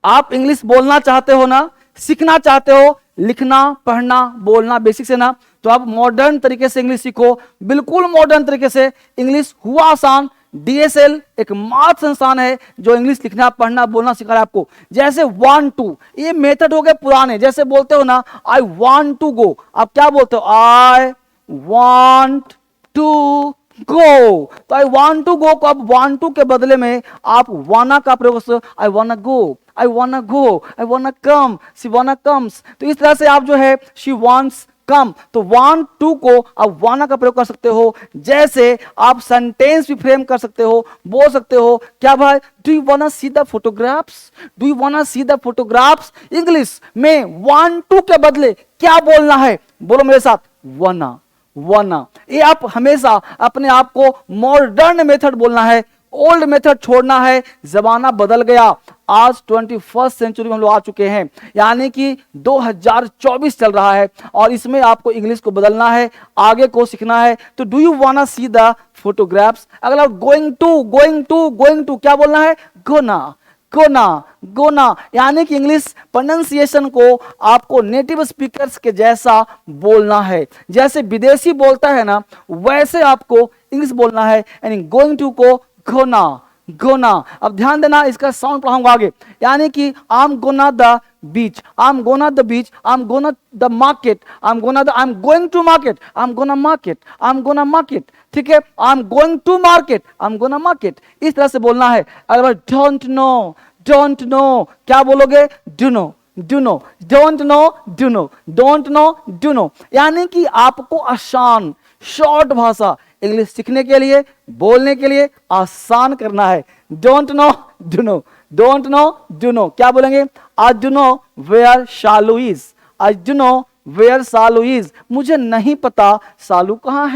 आप इंग्लिश बोलना चाहते हो ना, सीखना चाहते हो, लिखना पढ़ना बोलना बेसिक से ना, तो आप मॉडर्न तरीके से इंग्लिश सीखो, बिल्कुल मॉडर्न तरीके से। इंग्लिश हुआ आसान। डीएसएल एक मात्र संस्थान है जो इंग्लिश लिखना पढ़ना बोलना सिखा रहा है आपको। जैसे 1 2 ये मेथड हो गए पुराने। जैसे बोलते हो ना आई वांट टू गो, आप क्या बोलते हो? I want to go. तो आई वांट टू गो को अब वांट टू के बदले में आप वाना का प्रयोग करते हो। आई वाना गो, आई वाना गो, आई वाना कम, शी वाना कम्स। तो इस तरह से आप जो है शी वांट्स कम, तो वांट टू को आप वाना का प्रयोग कर सकते हो। जैसे आप सेंटेंस भी फ्रेम कर सकते हो, बोल सकते हो क्या भाई, do you wanna see the photographs, do you wanna see the photographs. English में वांट टू के बदले क्या बोलना है? बोलो मेरे साथ, वाना, वाना। ये आप हमेशा अपने आप को मॉडर्न मेथड बोलना है, ओल्ड मेथड छोड़ना है। जमाना बदल गया, आज 21st सेंचुरी में हम लोग आ चुके हैं, यानी कि 2024 चल रहा है और इसमें आपको इंग्लिश को बदलना है, आगे को सीखना है। तो do you wanna see the photographs. अगला going to, going to, going to क्या बोलना है? Gonna, gonna, gonna. यानी कि इंग्लिश प्रोनाउंसिएशन को आपको नेटिव स्पीकर्स के जैसा बोलना है। जैसे विदेशी बोलता है ना, वैसे आपको इंग्लिश बोलना है। यानी गोइंग टू को गोना, गोना। अब ध्यान देना, इसका साउंड पढ़ाऊंगा आगे। यानी कि I am gonna the beach, I am gonna the beach, I am gonna the market, I am gonna the, I am going to market, I am gonna market, I am gonna market. ठीक है, I am going to market, I am gonna market. इस तरह से बोलना है। अगर don't know, don't know क्या बोलोगे? Do know, do know, don't know, do know, don't know, do know. यानी कि आपको आसान शॉर्ट भाषा इंग्लिश सीखने के लिए, बोलने के लिए आसान करना है। Don't know, do know, don't know, do know. क्या बोलेंगे? I do know where Shalu is, I do know where Shalu is. मुझे नहीं पता शालू कहाँ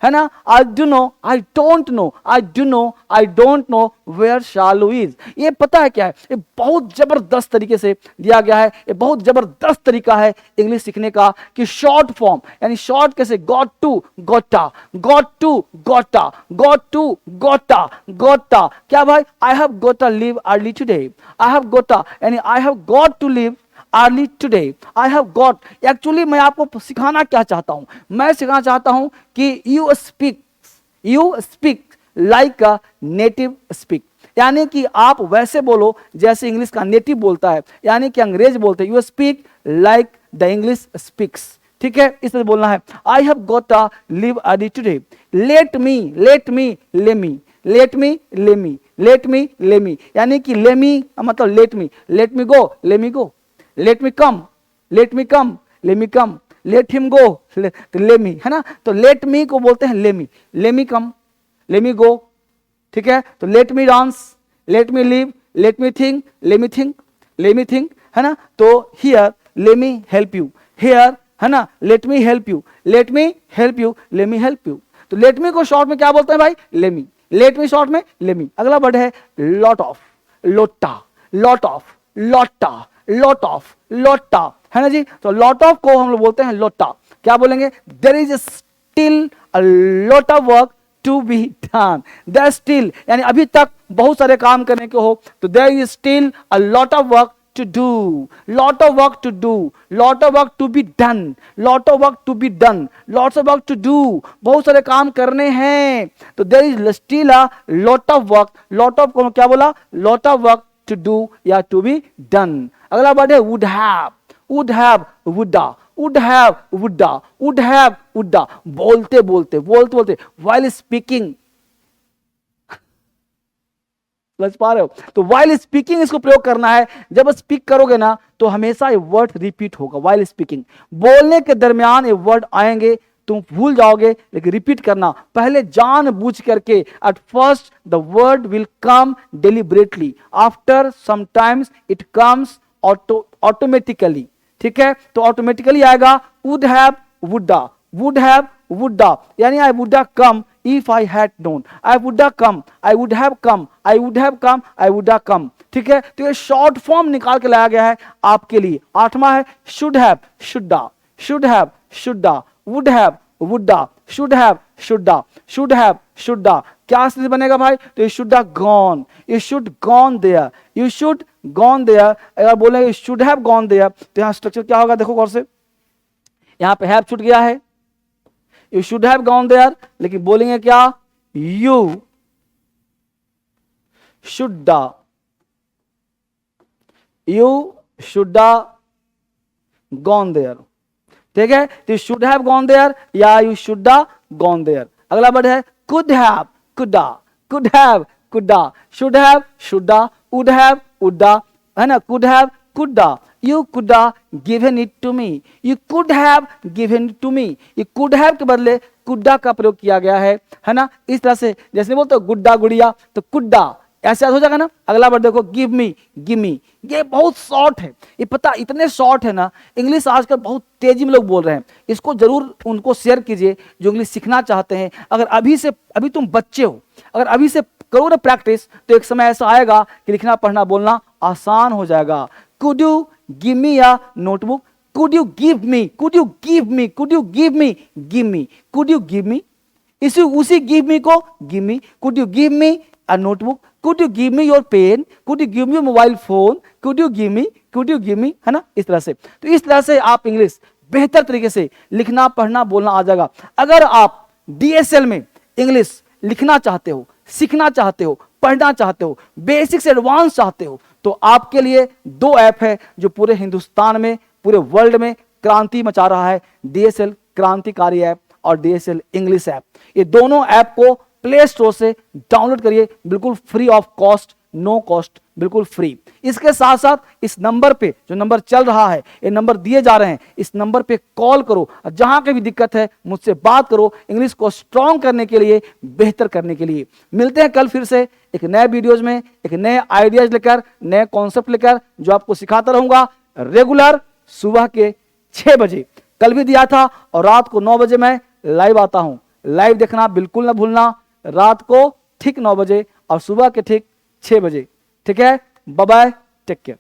है ना। I do know, I don't know, I do know, I don't know where Shalu is. ये पता है क्या है? ये बहुत जबरदस्त तरीके से दिया गया है। ये बहुत जबरदस्त तरीका है इंग्लिश सीखने का कि शॉर्ट फॉर्म, यानी शॉर्ट कैसे? Got to, gotta, got to, gotta, got to, gotta, gotta. क्या भाई? I have gotta leave early today, I have gotta यानी I have got to leave early today, I have got. Actually मैं आपको सिखाना क्या चाहता हूं? मैं सिखाना चाहता हूं कि you speak like a native speak. यानी कि आप वैसे बोलो जैसे इंग्लिश का नेटिव बोलता है, यानी कि अंग्रेज बोलते हैं। You speak like the English speaks. ठीक है, इस तरह बोलना है। आई have got a leave early today. Let me, let me, ले मी, लेट मी, ले मी, लेट मी, ले मी। यानी कि ले मी मतलब लेट मी, लेट मी गो, ले मी गो, लेट मी कम, लेट मी कम, ले मी कम, लेट हिम गो, तो ले मी, है ना। तो लेट मी को बोलते हैं ले मी, ले मी कम, ले मी गो। ठीक है, तो let me dance, let me live, let me think, ले मी थिंक, ले मी थिंक, है ना। तो हियर ले मी हेल्प यू, हियर, है ना, let me help you, let me help you, ले मी हेल्प यू। तो लेट मी को शॉर्ट में क्या बोलते हैं भाई? ले मी। लेट मी शॉर्ट में ले मी। अगला वर्ड है लॉट ऑफ, लोटा, लॉट ऑफ, लोटा, लॉट ऑफ, लोटा, है ना जी। तो लॉट ऑफ को हम लोग बोलते हैं लोटा। क्या बोलेंगे? There is still a lot of work to be done. There still यानी अभी तक बहुत सारे काम करने के हो, तो there is still a lot of work to do, lot of work to do, lot of work to be done, lot of work to be done, lots of work to do. बहुत सारे काम करने हैं, तो there is still a lot of work. Lot of को क्या बोला? Lot of work to do या टू बी डन। अगला वर्ड है would have, would have, woulda, would have, woulda, would have, woulda. बोलते बोलते बोलते बोलते व्हाइल स्पीकिंग, समझ पा रहे हो? तो व्हाइल स्पीकिंग इसको प्रयोग करना है। जब स्पीक करोगे ना तो हमेशा ये वर्ड रिपीट होगा। व्हाइल स्पीकिंग, बोलने के दरमियान ये वर्ड आएंगे, तुम भूल जाओगे, लेकिन रिपीट करना पहले जान बूझ करके। At first the word will come deliberately, after sometimes it comes automatically. ठीक है, तो ऑटोमेटिकली आएगा would have, woulda, would have, वुडा। यानी I would have come if I had known, I would have come, I would have come, I would have come, I would have come. ठीक है, तो ये short form निकाल के लाया गया है आपके लिए। 8वां है should have, shoulda, should have, shoulda, would have, woulda, should have, shoulda, should have, shoulda, क्या स्थिति बनेगा भाई? तो you should have gone, you should gone there, you should gone there. अगर बोलेंगे शुड हैव गॉन देयर तो यहाँ structure क्या होगा? देखो गौर से, यहाँ पे हैव छूट गया है, you should have gone there, लेकिन बोलेंगे क्या? You shoulda, you shoulda gone there, ठीक है? तो you should have gone there या यू शुडा गॉन देयर। अगला वर्ड है could have, coulda, could have, coulda, should have, shoulda, would have, woulda, है ना? Could have, coulda, you coulda given it to me, you could have given it to me. ये could have के बदले कुडा का प्रयोग किया गया है ना? इस तरह से जैसे बोलते हो गुड्डा गुड़िया, तो कुड्डा ऐसे याद हो जाएगा ना। अगला वर्ड देखो गिव मी, गिव मी, ये बहुत शॉर्ट है, ये पता इतने शॉर्ट है ना। इंग्लिश आजकल बहुत तेजी में लोग बोल रहे हैं, इसको जरूर उनको शेयर कीजिए जो इंग्लिश सीखना चाहते हैं। अगर अभी तुम बच्चे हो, अगर अभी से करो ना प्रैक्टिस, तो एक समय ऐसा आएगा कि लिखना पढ़ना बोलना आसान हो जाएगा। Could you give me a notebook, could you give me, could you give me, could you give me, give me, could you give me, उसी गिव मी को give me, could you give me a notebook, could you give me your pen, could you give me your mobile phone, could you give me, है ना? इस तरह से, तो इस तरह से आप इंग्लिश बेहतर तरीके से लिखना पढ़ना बोलना आ जाएगा। अगर आप DSL में इंग्लिश लिखना चाहते हो, सीखना चाहते हो, पढ़ना चाहते हो, बेसिक से एडवांस चाहते हो, तो आपके लिए 2 ऐप है जो पूरे हिंदुस्तान में, पूरे वर्ल्ड में क्रांति मचा रहा है। DSL क्रांतिकारी ऐप और DSL इंग्लिश ऐप, ये दोनों ऐप को प्ले स्टोर से डाउनलोड करिए, बिल्कुल free of cost, no cost, बिल्कुल फ्री। इसके साथ साथ इस नंबर पे, जो नंबर चल रहा है, ये नंबर दिए जा रहे हैं, इस नंबर पे कॉल करो, जहां कभी दिक्कत है मुझसे बात करो, इंग्लिश को स्ट्रॉन्ग करने के लिए, बेहतर करने के लिए। मिलते हैं कल फिर से एक नए वीडियोज में, एक नए आइडियाज लेकर, नए कॉन्सेप्ट लेकर, जो आपको सिखाता रहूंगा रेगुलर सुबह के 6 बजे। कल भी दिया था, और रात को 9 बजे मैं लाइव आता हूं। लाइव देखना बिल्कुल ना भूलना, रात को ठीक 9 बजे और सुबह के ठीक 6 बजे। ठीक है, बाय बाय, टेक केयर।